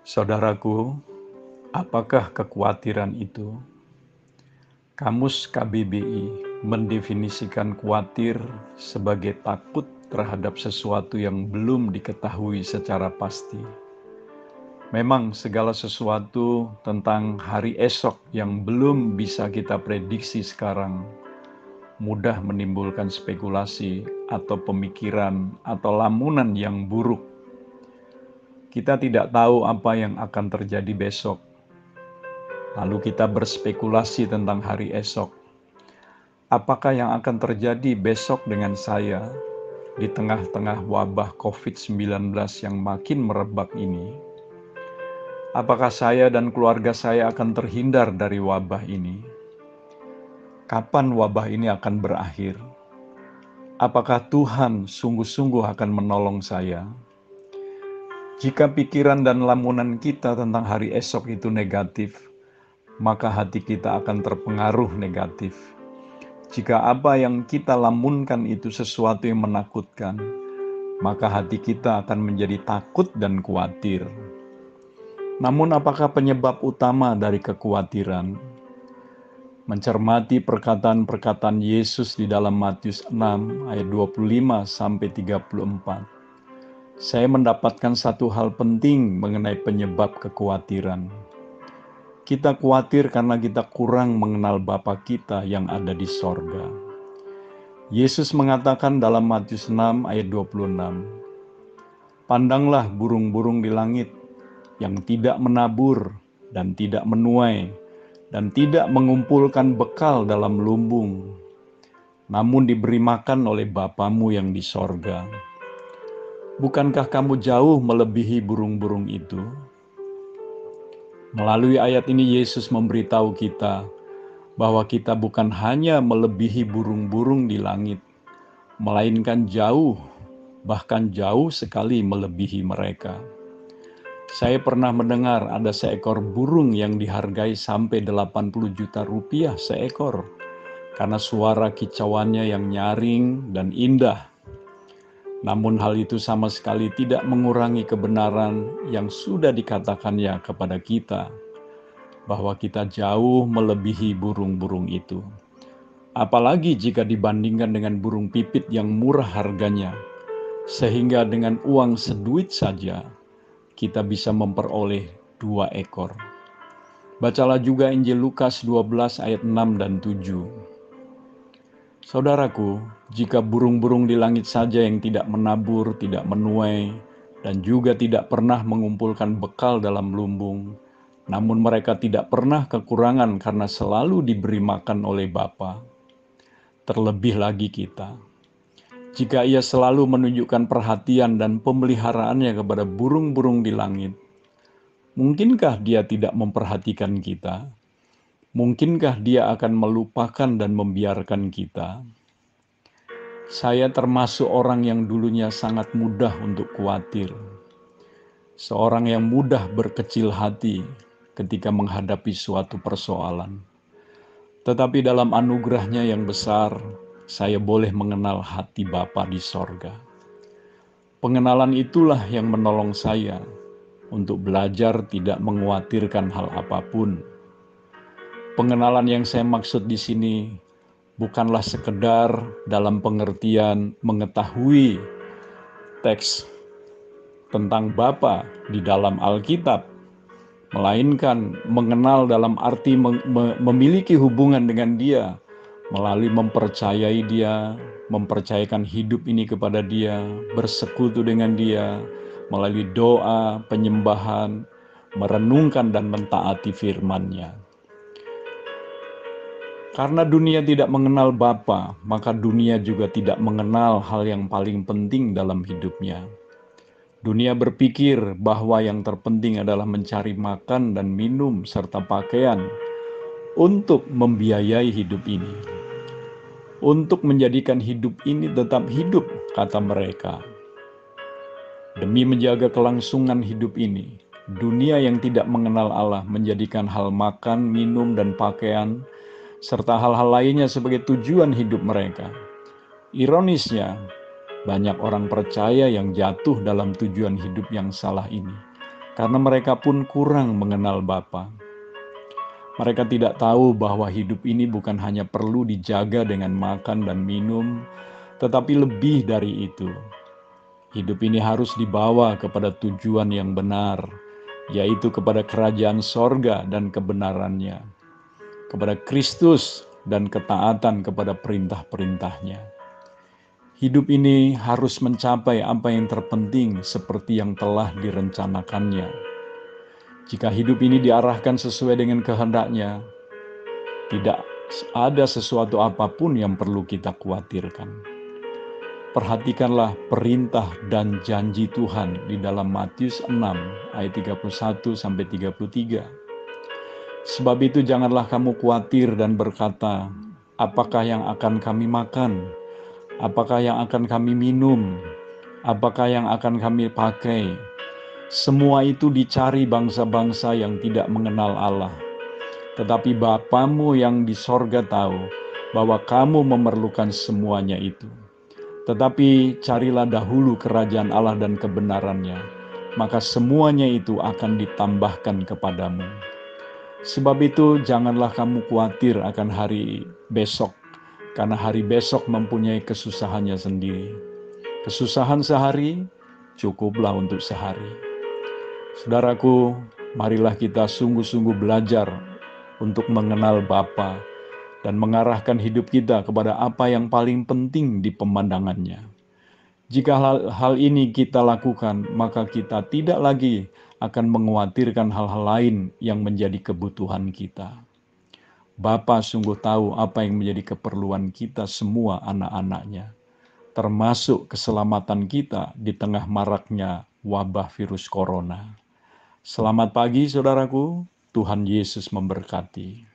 Saudaraku, apakah kekhawatiran itu? Kamus KBBI mendefinisikan khawatir sebagai takut terhadap sesuatu yang belum diketahui secara pasti. Memang segala sesuatu tentang hari esok yang belum bisa kita prediksi sekarang mudah menimbulkan spekulasi atau pemikiran atau lamunan yang buruk. Kita tidak tahu apa yang akan terjadi besok. Lalu kita berspekulasi tentang hari esok. Apakah yang akan terjadi besok dengan saya di tengah-tengah wabah COVID-19 yang makin merebak ini? Apakah saya dan keluarga saya akan terhindar dari wabah ini? Kapan wabah ini akan berakhir? Apakah Tuhan sungguh-sungguh akan menolong saya? Jika pikiran dan lamunan kita tentang hari esok itu negatif, maka hati kita akan terpengaruh negatif. Jika apa yang kita lamunkan itu sesuatu yang menakutkan, maka hati kita akan menjadi takut dan khawatir. Namun apakah penyebab utama dari kekhawatiran? Mencermati perkataan-perkataan Yesus di dalam Matius 6 ayat 25 sampai 34. Saya mendapatkan satu hal penting mengenai penyebab kekhawatiran. Kita khawatir karena kita kurang mengenal Bapa kita yang ada di sorga. Yesus mengatakan dalam Matius 6 ayat 26, "Pandanglah burung-burung di langit yang tidak menabur dan tidak menuai dan tidak mengumpulkan bekal dalam lumbung, namun diberi makan oleh Bapamu yang di sorga. Bukankah kamu jauh melebihi burung-burung itu?" Melalui ayat ini Yesus memberitahu kita bahwa kita bukan hanya melebihi burung-burung di langit, melainkan jauh, bahkan jauh sekali melebihi mereka. Saya pernah mendengar ada seekor burung yang dihargai sampai 80 juta rupiah seekor, karena suara kicauannya yang nyaring dan indah. Namun hal itu sama sekali tidak mengurangi kebenaran yang sudah dikatakannya kepada kita, bahwa kita jauh melebihi burung-burung itu. Apalagi jika dibandingkan dengan burung pipit yang murah harganya, sehingga dengan uang seduit saja kita bisa memperoleh 2 ekor. Bacalah juga Injil Lukas 12 ayat 6 dan 7. Saudaraku, jika burung-burung di langit saja yang tidak menabur, tidak menuai, dan juga tidak pernah mengumpulkan bekal dalam lumbung, namun mereka tidak pernah kekurangan karena selalu diberi makan oleh Bapa. Terlebih lagi kita, jika Ia selalu menunjukkan perhatian dan pemeliharaannya kepada burung-burung di langit, mungkinkah Dia tidak memperhatikan kita? Mungkinkah Dia akan melupakan dan membiarkan kita? Saya termasuk orang yang dulunya sangat mudah untuk khawatir. Seorang yang mudah berkecil hati ketika menghadapi suatu persoalan. Tetapi dalam anugerahnya yang besar, saya boleh mengenal hati Bapa di sorga. Pengenalan itulah yang menolong saya untuk belajar tidak mengkhawatirkan hal apapun. Pengenalan yang saya maksud di sini bukanlah sekedar dalam pengertian mengetahui teks tentang Bapa di dalam Alkitab, melainkan mengenal dalam arti memiliki hubungan dengan Dia, melalui mempercayai Dia, mempercayakan hidup ini kepada Dia, bersekutu dengan Dia, melalui doa, penyembahan, merenungkan dan mentaati firman-Nya. Karena dunia tidak mengenal Bapa, maka dunia juga tidak mengenal hal yang paling penting dalam hidupnya. Dunia berpikir bahwa yang terpenting adalah mencari makan dan minum serta pakaian untuk membiayai hidup ini. Untuk menjadikan hidup ini tetap hidup, kata mereka. Demi menjaga kelangsungan hidup ini, dunia yang tidak mengenal Allah menjadikan hal makan, minum, dan pakaian serta hal-hal lainnya sebagai tujuan hidup mereka. Ironisnya, banyak orang percaya yang jatuh dalam tujuan hidup yang salah ini, karena mereka pun kurang mengenal Bapa. Mereka tidak tahu bahwa hidup ini bukan hanya perlu dijaga dengan makan dan minum, tetapi lebih dari itu. Hidup ini harus dibawa kepada tujuan yang benar, yaitu kepada kerajaan sorga dan kebenarannya, kepada Kristus dan ketaatan kepada perintah-perintahnya. Hidup ini harus mencapai apa yang terpenting seperti yang telah direncanakannya. Jika hidup ini diarahkan sesuai dengan kehendaknya, tidak ada sesuatu apapun yang perlu kita khawatirkan. Perhatikanlah perintah dan janji Tuhan di dalam Matius 6 ayat 31-33. Sebab itu janganlah kamu khawatir dan berkata, apakah yang akan kami makan? Apakah yang akan kami minum? Apakah yang akan kami pakai? Semua itu dicari bangsa-bangsa yang tidak mengenal Allah. Tetapi Bapamu yang di sorga tahu bahwa kamu memerlukan semuanya itu. Tetapi carilah dahulu kerajaan Allah dan kebenarannya, maka semuanya itu akan ditambahkan kepadamu. Sebab itu janganlah kamu khawatir akan hari besok, karena hari besok mempunyai kesusahannya sendiri. Kesusahan sehari cukuplah untuk sehari. Saudaraku, marilah kita sungguh-sungguh belajar untuk mengenal Bapa dan mengarahkan hidup kita kepada apa yang paling penting di pemandangannya. Jika hal ini kita lakukan, maka kita tidak lagi akan mengkhawatirkan hal-hal lain yang menjadi kebutuhan kita. Bapa sungguh tahu apa yang menjadi keperluan kita semua anak-anaknya, termasuk keselamatan kita di tengah maraknya wabah virus corona. Selamat pagi saudaraku, Tuhan Yesus memberkati.